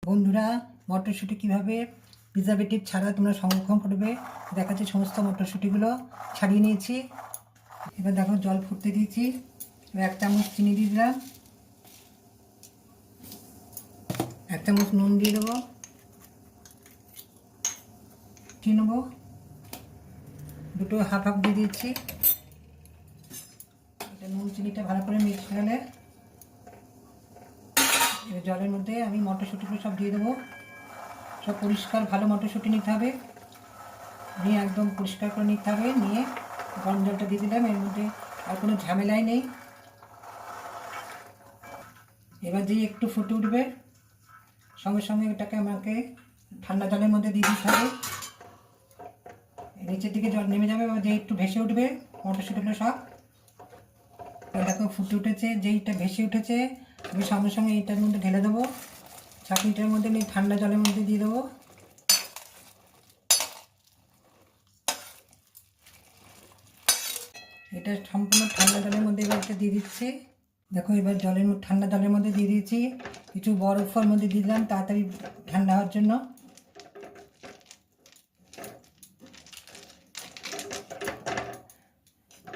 বন্ধুরা, মটরশুঁটি কীভাবে প্রিজারভেটিভ ছাড়া তোমরা সংরক্ষণ করবে দেখাচ্ছি। সমস্ত মটরশুঁটিগুলো ছাড়িয়ে নিয়েছি। এবার দেখো জল ফুটতে দিয়েছি। এবার 1 চামচ চিনি দিয়ে দিলাম, 1 চামচ নুন দিয়ে দেবো, নেবো দুটো হাফ দিয়ে দিচ্ছি। এটা নুন চিনিটা ভালো করে মিক্স হলে জলের মধ্যে আমি মটরশুঁটিগুলো সব দিয়ে দেবো। সব পরিষ্কার ভালো মটরশুঁটি নিতে হবে, নিয়ে একদম পরিষ্কার করে নিতে হবে। নিয়ে গরম জলটা দিয়ে দিলাম, এর মধ্যে আর কোনো ঝামেলাই নেই। এবার যে একটু ফুটে উঠবে সঙ্গে সঙ্গে এটাকে আমাকে ঠান্ডা জলের মধ্যে দিয়ে দিতে হবে। নিচের দিকে জল নেমে যাবে, যে একটু ভেসে উঠবে মটরশুঁটিগুলো সব। দেখো ফুটে উঠেছে, যেইটা ভেসে উঠেছে আমি সঙ্গে সঙ্গে এইটার মধ্যে ঢেলে দেবো। চাটনিটার মধ্যে নিয়ে ঠান্ডা জলের মধ্যে দিয়ে দেবো। এটা সম্পূর্ণ ঠান্ডা জলের মধ্যে এবার এটা দিয়ে দিচ্ছি। দেখো এবার ঠান্ডা জলের মধ্যে দিয়ে দিয়েছি। কিছু বরফের মধ্যে দিয়ে দিলাম তাড়াতাড়ি ঠান্ডা হওয়ার জন্য।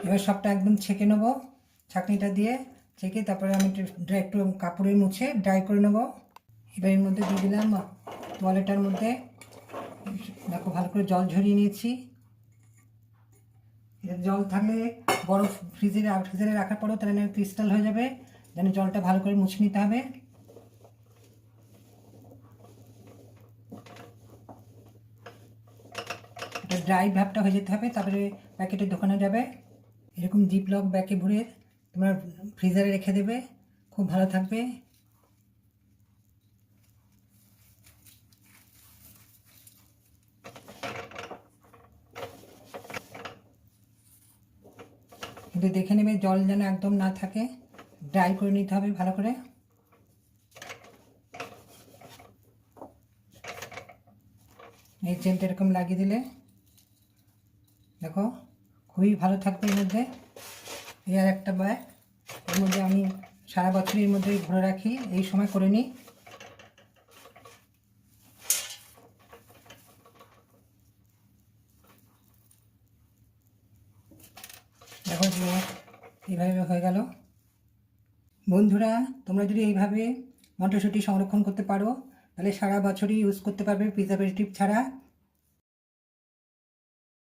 এবার সবটা একদম ছেঁকে নেবো ছাঁকনিটা দিয়ে। ছেঁকে তারপরে আমি একটু কাপড়ে মুছে ড্রাই করে নেবো। এবার এর মধ্যে দিয়ে দিলাম তোয়ালেটার মধ্যে। দেখো ভালো করে জল ঝরিয়ে নিয়েছি। জল থাকলে বরফ ফ্রিজে রাখার পরেও তাহলে ক্রিস্টাল হয়ে যাবে। যেন জলটা ভালো করে মুছে নিতে হবে। এটা ড্রাই ভাবটা হয়ে যেতে হবে, তারপরে প্যাকেটে ঢোকানো যাবে। এরকম জিপলক ব্যাগে ভরে তোমরা ফ্রিজারে রেখে দেবে, খুব ভালো থাকবে। কিন্তু দেখে নেবে জল যেন একদম না থাকে, ড্রাই করে নিতে হবে ভালো করে। এই চেনটা এরকম লাগিয়ে দিলে দেখো খুবই ভালো থাকবে। এর মধ্যে এই আর একটা ব্যাগ, এর মধ্যে আমি সারা বছরই এর মধ্যে ভরে রাখি, এই সময় করে নিই। দেখো এইভাবে হয়ে গেল। বন্ধুরা, তোমরা যদি এইভাবে মটরশুঁটি সংরক্ষণ করতে পারো তাহলে সারা বছরই ইউজ করতে পারবে প্রিজারভেটিভ ছাড়া।